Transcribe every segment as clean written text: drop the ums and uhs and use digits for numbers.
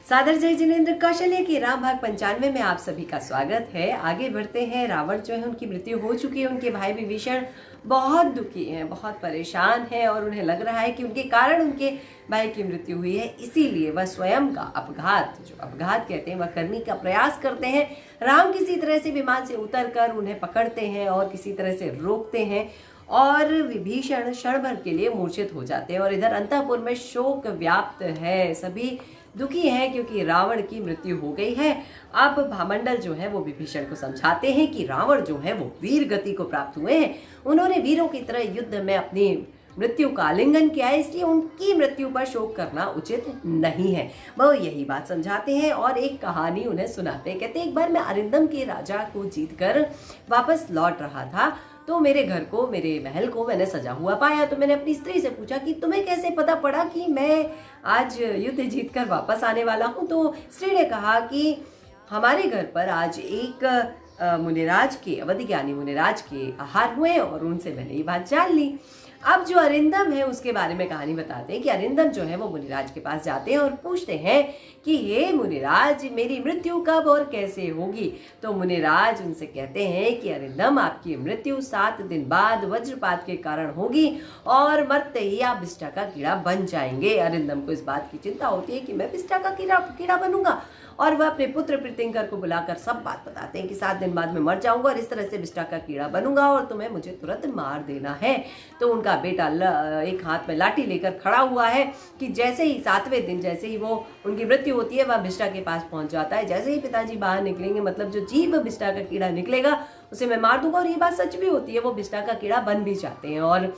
सादर जय जिनेंद्र कौशल्य के राम भाग 95 में आप सभी का स्वागत है। आगे बढ़ते हैं। रावण जो है उनकी मृत्यु हो चुकी है। उनके भाई विभीषण बहुत दुखी हैं, बहुत परेशान हैं और उन्हें लग रहा है कि उनके कारण उनके भाई की मृत्यु हुई है, इसीलिए वह स्वयं का अपघात, जो अपघात कहते हैं, वह करने का प्रयास करते हैं। राम किसी तरह से विमान से उतरकर उन्हें पकड़ते हैं और किसी तरह से रोकते हैं और विभीषण क्षण भर के लिए मूर्छित हो जाते हैं। और इधर अंतःपुर में शोक व्याप्त है, सभी दुखी हैं क्योंकि रावण की मृत्यु हो गई है। अब भामंडल जो है वो विभीषण को समझाते हैं कि रावण जो है वो वीर गति को प्राप्त हुए हैं, उन्होंने वीरों की तरह युद्ध में अपनी मृत्यु का आलिंगन किया है, इसलिए उनकी मृत्यु पर शोक करना उचित नहीं है। वह यही बात समझाते हैं और एक कहानी उन्हें सुनाते हैं। कहते हैं, एक बार मैं अरिंदम के राजा को जीतकर वापस लौट रहा था, तो मेरे घर को, मेरे महल को मैंने सजा हुआ पाया। तो मैंने अपनी स्त्री से पूछा कि तुम्हें कैसे पता पड़ा कि मैं आज युद्ध जीतकर वापस आने वाला हूँ। तो स्त्री ने कहा कि हमारे घर पर आज एक मुनिराज के, अवधि ज्ञानी मुनिराज के आहार हुए और उनसे मैंने ये बात जान ली। अब जो अरिंदम है उसके बारे में कहानी बताते हैं कि अरिंदम जो है वो मुनिराज के पास जाते हैं और पूछते हैं कि हे मुनिराज, मेरी मृत्यु कब और कैसे होगी। तो मुनिराज उनसे कहते हैं कि अरिंदम, आपकी मृत्यु 7 दिन बाद वज्रपात के कारण होगी और मरते ही आप बिष्ठा का कीड़ा बन जाएंगे। अरिंदम को इस बात की चिंता होती है कि मैं बिष्ठा का कीड़ा बनूंगा, और वह अपने पुत्र प्रीतिंकर को बुलाकर सब बात बताते हैं कि 7 दिन बाद मैं मर जाऊंगा और इस तरह से बिष्ठा का कीड़ा बनूंगा और तुम्हें मुझे तुरंत मार देना है। तो उनका बेटा एक हाथ में लाठी लेकर खड़ा हुआ है कि जैसे ही 7वें दिन, जैसे ही वो उनकी मृत्यु होती है, वह बिष्ठा के पास पहुंच जाता है। जैसे ही पिताजी बाहर निकलेंगे, मतलब जो जीव बिष्ठा का कीड़ा निकलेगा उसे मैं मार दूंगा। और ये बात सच भी होती है, वो बिष्ठा का कीड़ा बन भी जाते हैं और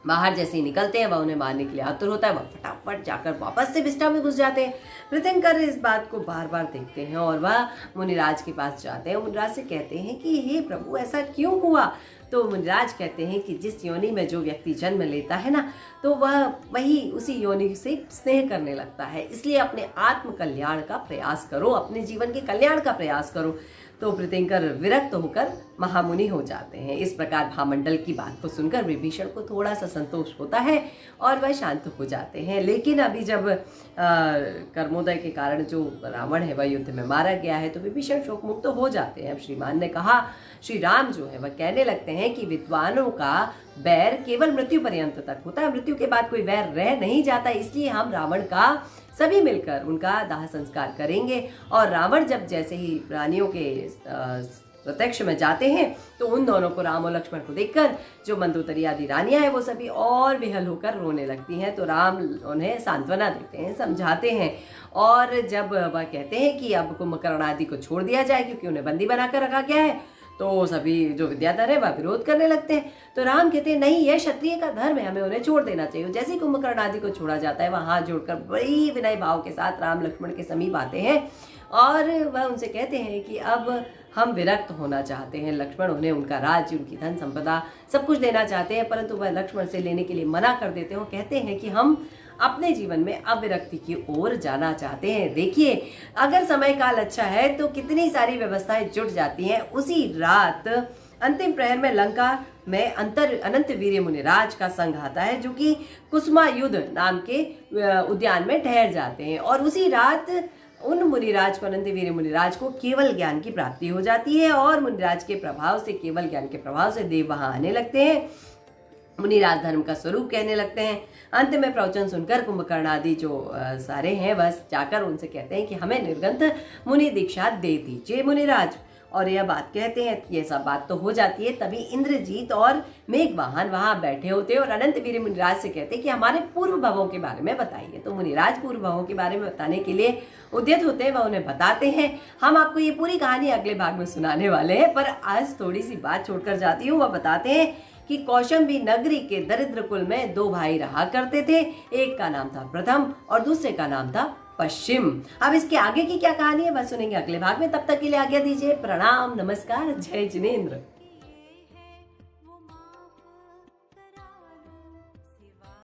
बाहर जैसे ही निकलते हैं वह उन्हें मारने के लिए आतुर होता है। वह फटाफट जाकर वापस से बिष्ठा में घुस जाते हैं। प्रीतिंकर इस बात को बार बार देखते हैं और वह मुनिराज के पास जाते हैं। मुनिराज से कहते हैं कि हे प्रभु, ऐसा क्यों हुआ। तो मुनिराज कहते हैं कि जिस योनि में जो व्यक्ति जन्म लेता है ना, तो वह वही उसी योनि से स्नेह करने लगता है, इसलिए अपने आत्म कल्याण का प्रयास करो, अपने जीवन के कल्याण का प्रयास करो। तो प्रीतिंकर विरक्त होकर महामुनि हो जाते हैं। इस प्रकार भामंडल की बात को सुनकर विभीषण को थोड़ा सा संतोष होता है और वह शांत हो जाते हैं। लेकिन अभी जब कर्मोदय के कारण जो रावण है वह युद्ध में मारा गया है, तो विभीषण शोक मुक्त हो जाते हैं। अब श्रीमान ने कहा, श्री राम जो है वह कहने लगते हैं कि विद्वानों का बैर केवल मृत्यु पर्यंत तक होता है, मृत्यु के बाद कोई बैर रह नहीं जाता, इसलिए हम रावण का सभी मिलकर उनका दाह संस्कार करेंगे। और रावण जब जैसे ही प्राणियों के प्रत्यक्ष में जाते हैं, तो उन दोनों को, राम और लक्ष्मण को देखकर जो मंदोदरी आदि रानियां हैं वो सभी और विहल होकर रोने लगती हैं। तो राम उन्हें सांत्वना देते हैं, समझाते हैं और जब वह कहते हैं कि अब कुंभकर्ण आदि को छोड़ दिया जाए क्योंकि उन्हें बंदी बनाकर रखा गया है, तो सभी जो विद्याधर है वह विरोध करने लगते हैं। तो राम कहते हैं, नहीं, यह क्षत्रिय का धर्म है, हमें उन्हें छोड़ देना चाहिए। जैसे ही कुंभकर्ण आदि को छोड़ा जाता है, वह हाथ जोड़कर बड़ी विनय भाव के साथ राम लक्ष्मण के समीप आते हैं और वह उनसे कहते हैं कि अब हम विरक्त होना चाहते हैं। लक्ष्मण उन्हें उनका राज्य, उनकी धन संपदा सब कुछ देना चाहते हैं, परंतु वह लक्ष्मण से लेने के लिए मना कर देते हैं। कहते हैं कि हम अपने जीवन में अविरक्ति की ओर जाना चाहते हैं। देखिए, अगर समय काल अच्छा है तो कितनी सारी व्यवस्थाएं जुट जाती हैं। उसी रात अंतिम प्रहर में लंका में अनंत वीर्य मुनिराज का संघ आता है, जो कि कुसुमा युद्ध नाम के उद्यान में ठहर जाते हैं। और उसी रात उन मुनिराज को, अनंत वीर्य मुनिराज को केवल ज्ञान की प्राप्ति हो जाती है और मुनिराज के प्रभाव से, केवल ज्ञान के प्रभाव से देव वहां आने लगते हैं, मुनिराज धर्म का स्वरूप कहने लगते हैं। अंत में प्रवचन सुनकर कुंभकर्ण आदि जो सारे हैं वह जाकर उनसे कहते हैं कि हमें निर्गंथ मुनि दीक्षा दे दीजिए मुनिराज। और यह बात कहते हैं, ये सब बात तो हो जाती है, तभी इंद्रजीत और मेघवाहन वहां बैठे होते हैं और अनंत वीर्य मुनिराज से कहते हैं कि हमारे पूर्व भवों के बारे में बताइए। तो मुनिराज पूर्व भवों के बारे में बताने के लिए उद्यत होते हैं, वह उन्हें बताते हैं। हम आपको ये पूरी कहानी अगले भाग में सुनाने वाले हैं, पर आज थोड़ी सी बात छोड़कर जाती हूँ। वह बताते हैं कि कौशंबी नगरी के दरिद्र कुल में 2 भाई रहा करते थे, एक का नाम था प्रथम और दूसरे का नाम था पश्चिम। अब इसके आगे की क्या कहानी है वह सुनेंगे अगले भाग में। तब तक के लिए आज्ञा दीजिए। प्रणाम, नमस्कार, जय जिनेंद्र।